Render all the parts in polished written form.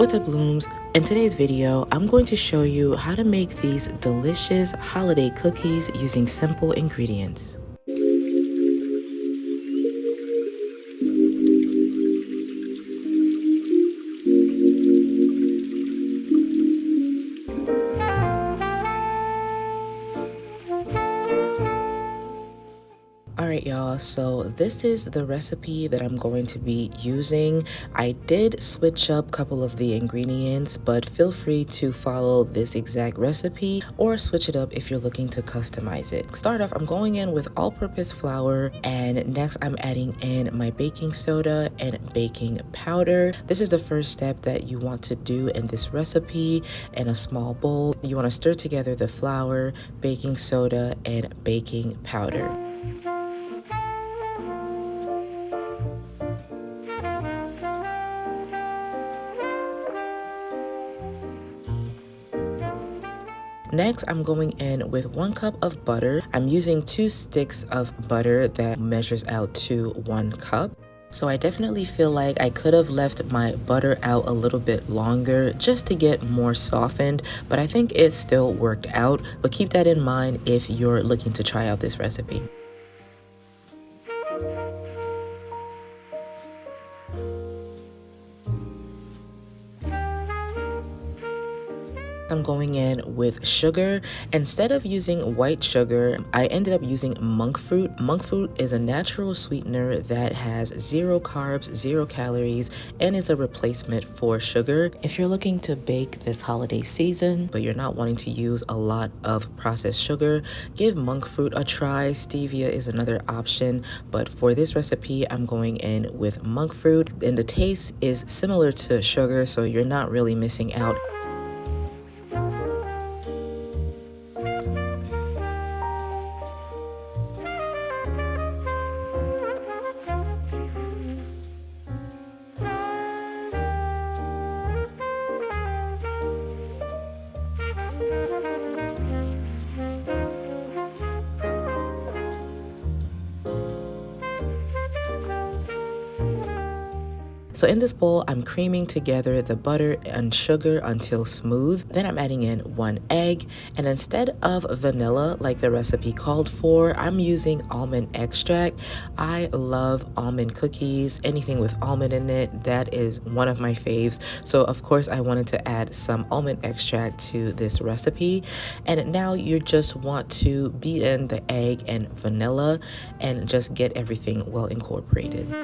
What's up, Blooms? In today's video, I'm going to show you how to make these delicious holiday cookies using simple ingredients. Alright y'all, so this is the recipe that I'm going to be using. I did switch up a couple of the ingredients, but feel free to follow this exact recipe or switch it up if you're looking to customize it. Start off, I'm going in with all-purpose flour, and next I'm adding in my baking soda and baking powder. This is the first step that you want to do in this recipe. In a small bowl, you want to stir together the flour, baking soda, and baking powder. Next, I'm going in with 1 cup of butter. I'm using 2 sticks of butter that measures out to 1 cup. So I definitely feel like I could have left my butter out a little bit longer just to get more softened, but I think it still worked out. But keep that in mind if you're looking to try out this recipe. I'm going in with sugar. Instead of using white sugar, I ended up using monk fruit. Monk fruit is a natural sweetener that has 0 carbs, 0 calories, and is a replacement for sugar. If you're looking to bake this holiday season, but you're not wanting to use a lot of processed sugar, give monk fruit a try. Stevia is another option, but for this recipe, I'm going in with monk fruit, and the taste is similar to sugar, so you're not really missing out. So in this bowl, I'm creaming together the butter and sugar until smooth. Then I'm adding in 1 egg, and instead of vanilla like the recipe called for, I'm using almond extract. I love almond cookies, anything with almond in it. That is one of my faves. So of course I wanted to add some almond extract to this recipe. And now you just want to beat in the egg and vanilla and just get everything well incorporated.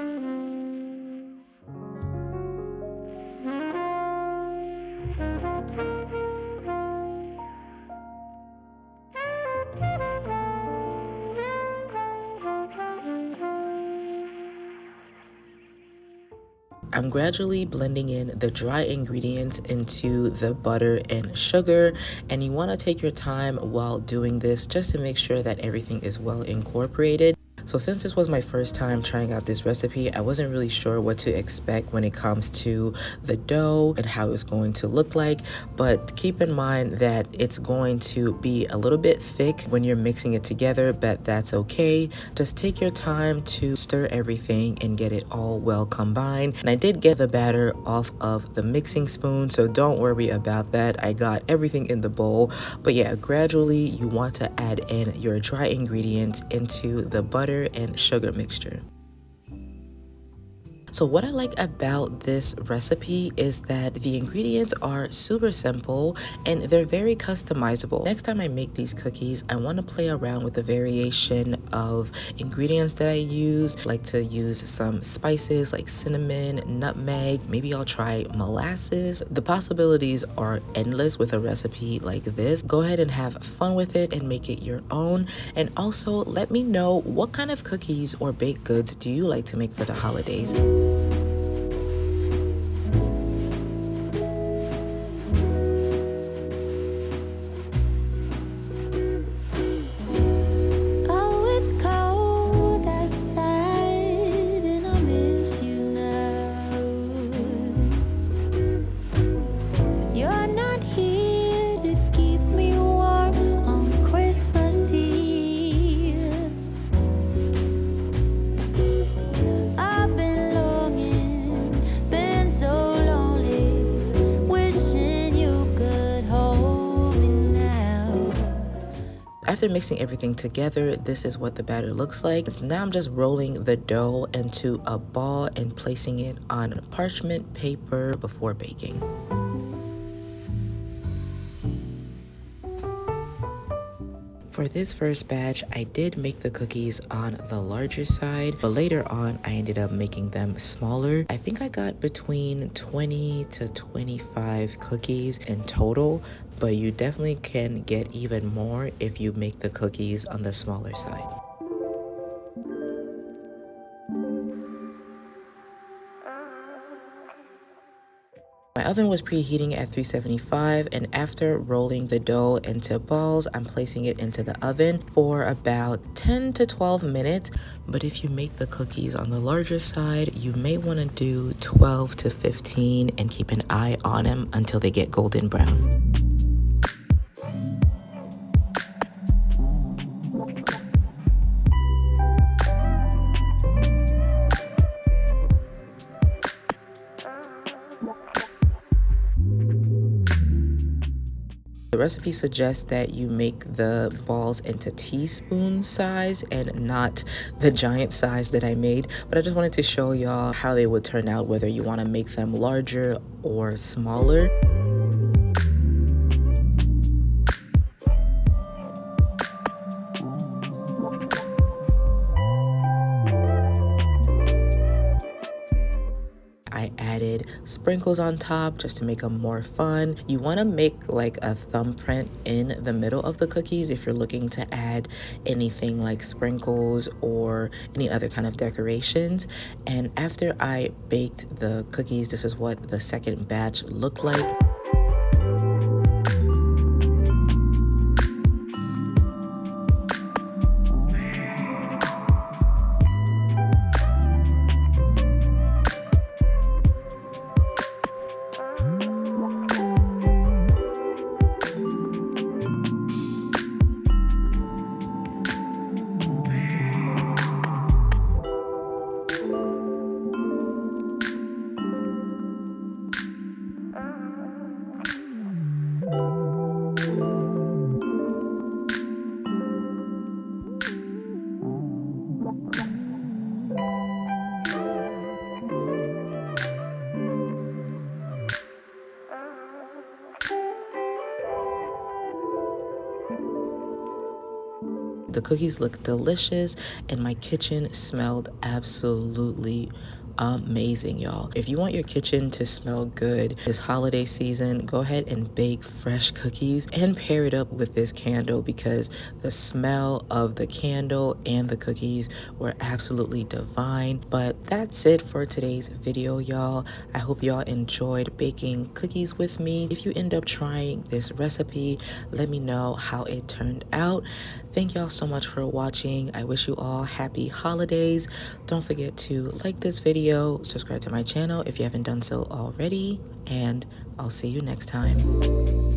I'm gradually blending in the dry ingredients into the butter and sugar, and you want to take your time while doing this just to make sure that everything is well incorporated. So since this was my first time trying out this recipe, I wasn't really sure what to expect when it comes to the dough and how it's going to look like, but keep in mind that it's going to be a little bit thick when you're mixing it together, but that's okay. Just take your time to stir everything and get it all well combined. And I did get the batter off of the mixing spoon, so don't worry about that. I got everything in the bowl, but yeah, gradually you want to add in your dry ingredients into the butter and sugar mixture. So what I like about this recipe is that the ingredients are super simple and they're very customizable. Next time I make these cookies, I want to play around with the variation of ingredients that I use. I like to use some spices like cinnamon, nutmeg, maybe I'll try molasses. The possibilities are endless with a recipe like this. Go ahead and have fun with it and make it your own. And also let me know, what kind of cookies or baked goods do you like to make for the holidays? I've been longing After mixing everything together, this is what the batter looks like. So now I'm just rolling the dough into a ball and placing it on parchment paper before baking. For this first batch, I did make the cookies on the larger side, but later on, I ended up making them smaller. I think I got between 20 to 25 cookies in total, but you definitely can get even more if you make the cookies on the smaller side. My oven was preheating at 375, and after rolling the dough into balls, I'm placing it into the oven for about 10 to 12 minutes. But if you make the cookies on the larger side, you may want to do 12 to 15 and keep an eye on them until they get golden brown. The recipe suggests that you make the balls into teaspoon size and not the giant size that I made, but I just wanted to show y'all how they would turn out, whether you want to make them larger or smaller. I added sprinkles on top just to make them more fun. You want to make like a thumbprint in the middle of the cookies if you're looking to add anything like sprinkles or any other kind of decorations. And after I baked the cookies, this is what the second batch looked like. The cookies look delicious and my kitchen smelled absolutely amazing, y'all. If you want your kitchen to smell good this holiday season, go ahead and bake fresh cookies and pair it up with this candle, because the smell of the candle and the cookies were absolutely divine. But that's it for today's video, y'all. I hope y'all enjoyed baking cookies with me. If you end up trying this recipe, let me know how it turned out. Thank y'all so much for watching. I wish you all happy holidays. Don't forget to like this video, subscribe to my channel if you haven't done so already, and I'll see you next time.